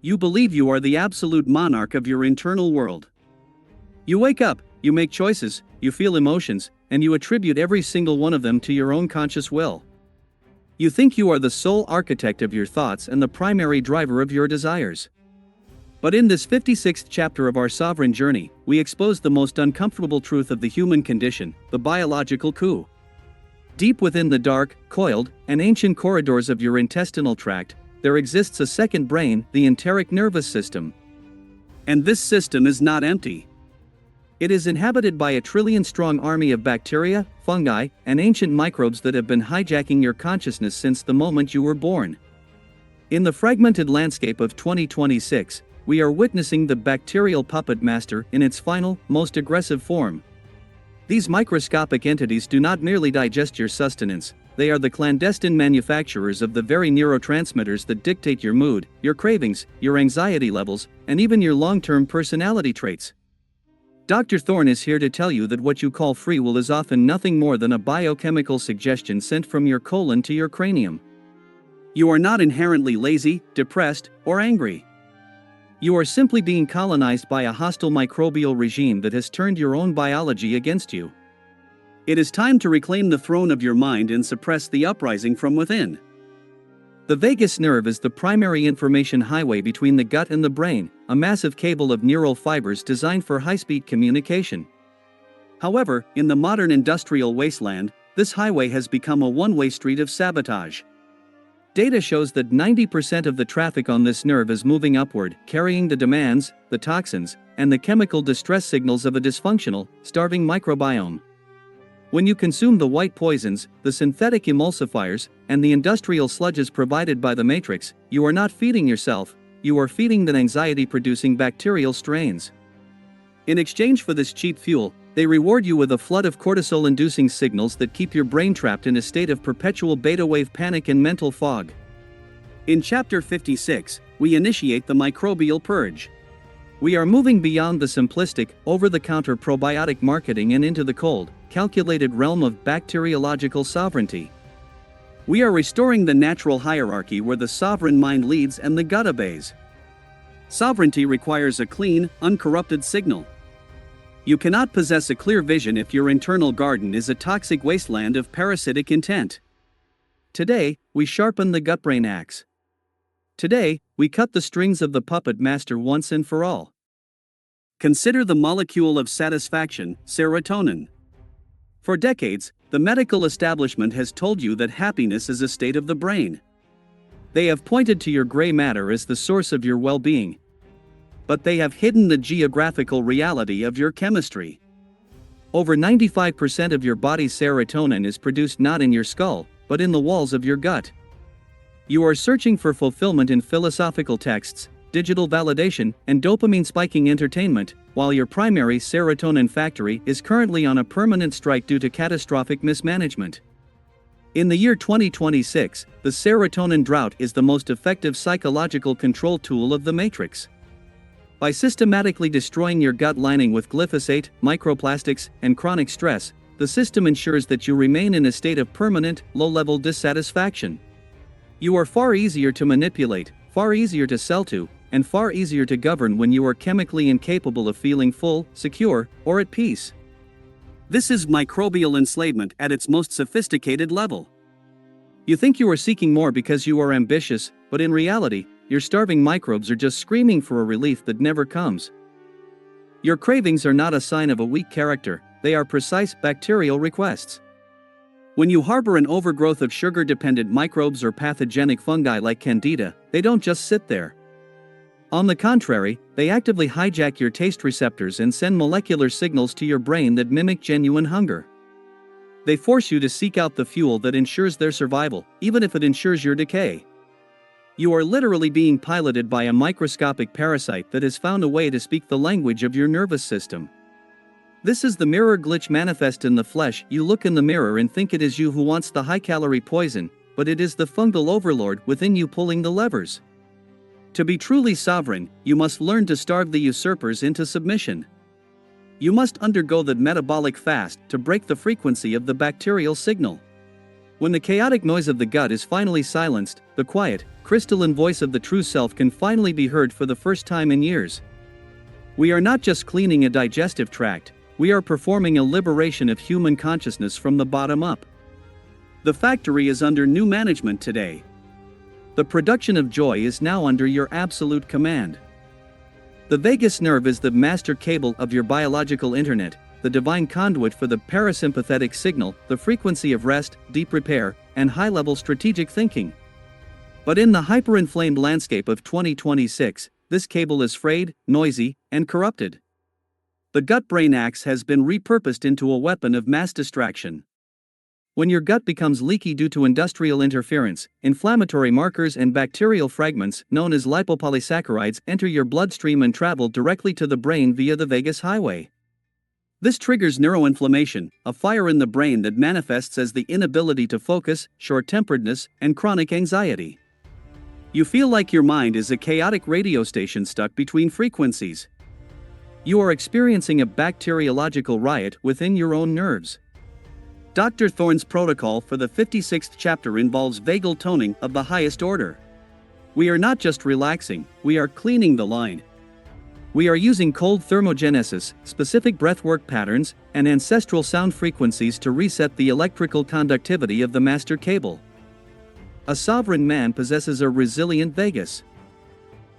You believe you are the absolute monarch of your internal world. You wake up, you make choices, you feel emotions, and you attribute every single one of them to your own conscious will. You think you are the sole architect of your thoughts and the primary driver of your desires. But in this 56th chapter of our sovereign journey, we expose the most uncomfortable truth of the human condition, the biological coup. Deep within the dark, coiled, and ancient corridors of your intestinal tract, there exists a second brain, the enteric nervous system. And this system is not empty. It is inhabited by a trillion-strong army of bacteria, fungi, and ancient microbes that have been hijacking your consciousness since the moment you were born. In the fragmented landscape of 2026, we are witnessing the Bacterial Puppet Master in its final, most aggressive form. These microscopic entities do not merely digest your sustenance, they are the clandestine manufacturers of the very neurotransmitters that dictate your mood, your cravings, your anxiety levels, and even your long-term personality traits. Dr. Thorne is here to tell you that what you call free will is often nothing more than a biochemical suggestion sent from your colon to your cranium. You are not inherently lazy, depressed, or angry. You are simply being colonized by a hostile microbial regime that has turned your own biology against you. It is time to reclaim the throne of your mind and suppress the uprising from within. The vagus nerve is the primary information highway between the gut and the brain, a massive cable of neural fibers designed for high-speed communication. However, in the modern industrial wasteland, this highway has become a one-way street of sabotage. Data shows that 90% of the traffic on this nerve is moving upward, carrying the demands, the toxins, and the chemical distress signals of a dysfunctional, starving microbiome. When you consume the white poisons, the synthetic emulsifiers, and the industrial sludges provided by the matrix, you are not feeding yourself, you are feeding the anxiety-producing bacterial strains. In exchange for this cheap fuel, they reward you with a flood of cortisol-inducing signals that keep your brain trapped in a state of perpetual beta-wave panic and mental fog. In Chapter 56, we initiate the microbial purge. We are moving beyond the simplistic, over-the-counter probiotic marketing and into the cold, calculated realm of bacteriological sovereignty. We are restoring the natural hierarchy where the sovereign mind leads and the gut obeys. Sovereignty requires a clean, uncorrupted signal. You cannot possess a clear vision if your internal garden is a toxic wasteland of parasitic intent. Today, we sharpen the gut-brain axe. Today, we cut the strings of the puppet master once and for all. Consider the molecule of satisfaction, serotonin. For decades, the medical establishment has told you that happiness is a state of the brain. They have pointed to your gray matter as the source of your well-being. But they have hidden the geographical reality of your chemistry. Over 95% of your body's serotonin is produced not in your skull, but in the walls of your gut. You are searching for fulfillment in philosophical texts, digital validation, and dopamine-spiking entertainment, while your primary serotonin factory is currently on a permanent strike due to catastrophic mismanagement. In the year 2026, the serotonin drought is the most effective psychological control tool of the Matrix. By systematically destroying your gut lining with glyphosate, microplastics, and chronic stress, the system ensures that you remain in a state of permanent, low-level dissatisfaction. You are far easier to manipulate, far easier to sell to, and far easier to govern when you are chemically incapable of feeling full, secure, or at peace. This is microbial enslavement at its most sophisticated level. You think you are seeking more because you are ambitious, but in reality, your starving microbes are just screaming for a relief that never comes. Your cravings are not a sign of a weak character, they are precise bacterial requests. When you harbor an overgrowth of sugar-dependent microbes or pathogenic fungi like Candida, they don't just sit there. On the contrary, they actively hijack your taste receptors and send molecular signals to your brain that mimic genuine hunger. They force you to seek out the fuel that ensures their survival, even if it ensures your decay. You are literally being piloted by a microscopic parasite that has found a way to speak the language of your nervous system. This is the mirror glitch manifest in the flesh. You look in the mirror and think it is you who wants the high-calorie poison, but it is the fungal overlord within you pulling the levers. To be truly sovereign, you must learn to starve the usurpers into submission. You must undergo the metabolic fast to break the frequency of the bacterial signal. When the chaotic noise of the gut is finally silenced, the quiet, crystalline voice of the true self can finally be heard for the first time in years. We are not just cleaning a digestive tract, we are performing a liberation of human consciousness from the bottom up. The factory is under new management today. The production of joy is now under your absolute command. The vagus nerve is the master cable of your biological internet, the divine conduit for the parasympathetic signal, the frequency of rest, deep repair, and high-level strategic thinking. But in the hyper-inflamed landscape of 2026, this cable is frayed, noisy, and corrupted. The gut-brain axe has been repurposed into a weapon of mass distraction. When your gut becomes leaky due to industrial interference, inflammatory markers and bacterial fragments known as lipopolysaccharides enter your bloodstream and travel directly to the brain via the vagus highway. This triggers neuroinflammation, a fire in the brain that manifests as the inability to focus, short-temperedness, and chronic anxiety. You feel like your mind is a chaotic radio station stuck between frequencies. You are experiencing a bacteriological riot within your own nerves. Dr. Thorne's protocol for the 56th chapter involves vagal toning of the highest order. We are not just relaxing, we are cleaning the line. We are using cold thermogenesis, specific breathwork patterns, and ancestral sound frequencies to reset the electrical conductivity of the master cable. A sovereign man possesses a resilient vagus.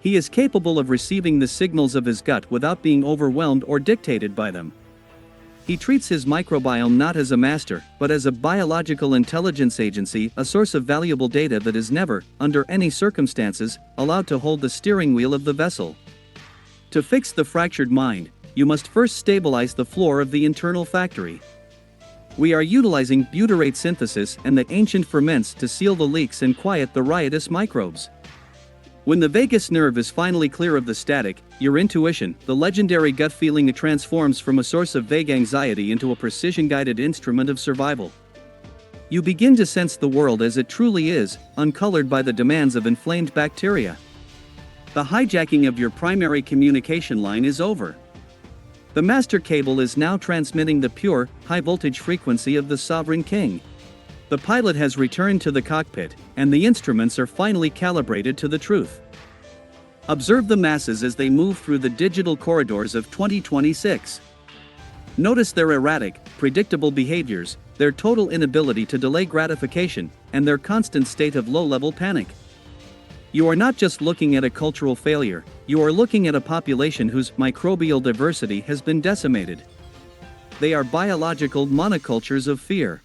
He is capable of receiving the signals of his gut without being overwhelmed or dictated by them. He treats his microbiome not as a master, but as a biological intelligence agency, a source of valuable data that is never, under any circumstances, allowed to hold the steering wheel of the vessel. To fix the fractured mind, you must first stabilize the floor of the internal factory. We are utilizing butyrate synthesis and the ancient ferments to seal the leaks and quiet the riotous microbes. When the vagus nerve is finally clear of the static, your intuition, the legendary gut feeling, transforms from a source of vague anxiety into a precision-guided instrument of survival. You begin to sense the world as it truly is, uncolored by the demands of inflamed bacteria. The hijacking of your primary communication line is over. The master cable is now transmitting the pure, high-voltage frequency of the sovereign king. The pilot has returned to the cockpit, and the instruments are finally calibrated to the truth. Observe the masses as they move through the digital corridors of 2026. Notice their erratic, predictable behaviors, their total inability to delay gratification, and their constant state of low-level panic. You are not just looking at a cultural failure, you are looking at a population whose microbial diversity has been decimated. They are biological monocultures of fear.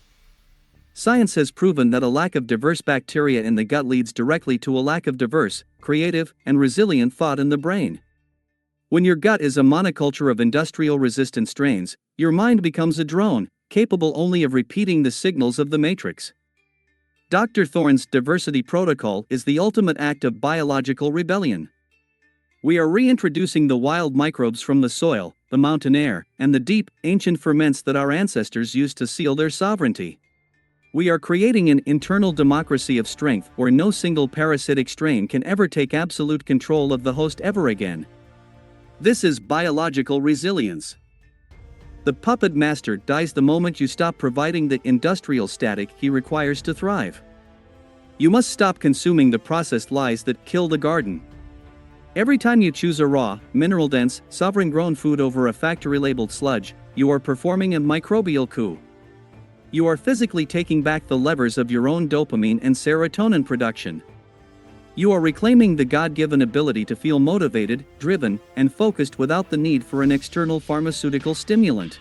Science has proven that a lack of diverse bacteria in the gut leads directly to a lack of diverse, creative, and resilient thought in the brain. When your gut is a monoculture of industrial-resistant strains, your mind becomes a drone, capable only of repeating the signals of the matrix. Dr. Thorne's diversity protocol is the ultimate act of biological rebellion. We are reintroducing the wild microbes from the soil, the mountain air, and the deep, ancient ferments that our ancestors used to seal their sovereignty. We are creating an internal democracy of strength where no single parasitic strain can ever take absolute control of the host ever again. This is biological resilience. The puppet master dies the moment you stop providing the industrial static he requires to thrive. You must stop consuming the processed lies that kill the garden. Every time you choose a raw, mineral-dense, sovereign-grown food over a factory-labeled sludge, you are performing a microbial coup. You are physically taking back the levers of your own dopamine and serotonin production. You are reclaiming the God-given ability to feel motivated, driven, and focused without the need for an external pharmaceutical stimulant.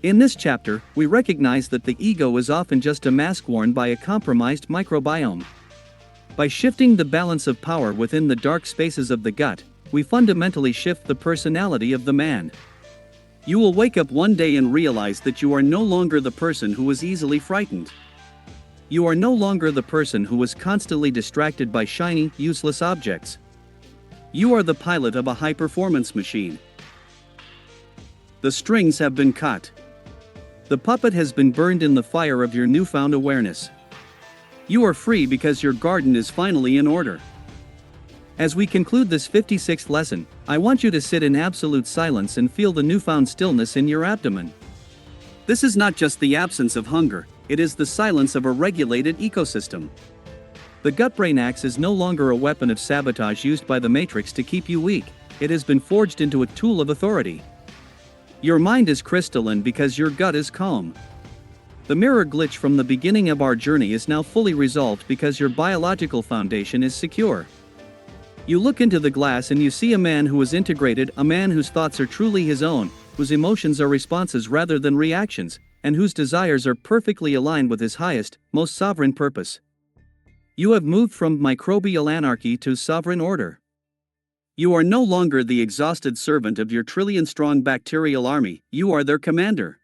In this chapter, we recognize that the ego is often just a mask worn by a compromised microbiome. By shifting the balance of power within the dark spaces of the gut, we fundamentally shift the personality of the man. You will wake up one day and realize that you are no longer the person who was easily frightened. You are no longer the person who was constantly distracted by shiny, useless objects. You are the pilot of a high-performance machine. The strings have been cut. The puppet has been burned in the fire of your newfound awareness. You are free because your garden is finally in order. As we conclude this 56th lesson, I want you to sit in absolute silence and feel the newfound stillness in your abdomen. This is not just the absence of hunger, it is the silence of a regulated ecosystem. The gut-brain axe is no longer a weapon of sabotage used by the Matrix to keep you weak, it has been forged into a tool of authority. Your mind is crystalline because your gut is calm. The mirror glitch from the beginning of our journey is now fully resolved because your biological foundation is secure. You look into the glass and you see a man who is integrated, a man whose thoughts are truly his own, whose emotions are responses rather than reactions, and whose desires are perfectly aligned with his highest, most sovereign purpose. You have moved from microbial anarchy to sovereign order. You are no longer the exhausted servant of your trillion-strong bacterial army, you are their commander.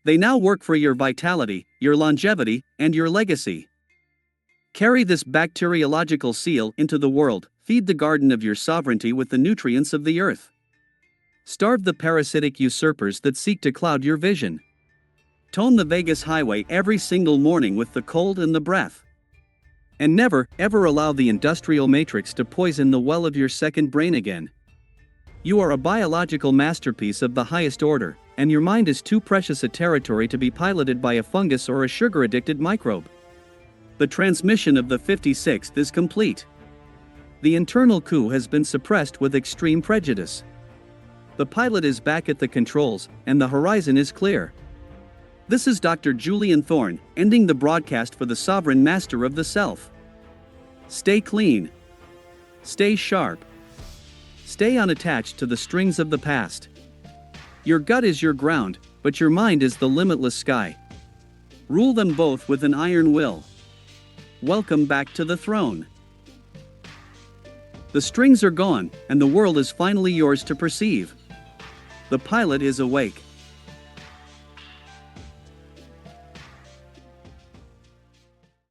They now work for your vitality, your longevity, and your legacy. Carry this bacteriological seal into the world, feed the garden of your sovereignty with the nutrients of the earth. Starve the parasitic usurpers that seek to cloud your vision. Tone the Vegas highway every single morning with the cold and the breath. And never, ever allow the industrial matrix to poison the well of your second brain again. You are a biological masterpiece of the highest order, and your mind is too precious a territory to be piloted by a fungus or a sugar-addicted microbe. The transmission of the 56th is complete. The internal coup has been suppressed with extreme prejudice. The pilot is back at the controls, and the horizon is clear. This is Dr. Julian Thorne, ending the broadcast for the sovereign master of the self. Stay clean. Stay sharp. Stay unattached to the strings of the past. Your gut is your ground, but your mind is the limitless sky. Rule them both with an iron will. Welcome back to the throne. The strings are gone, and the world is finally yours to perceive. The pilot is awake.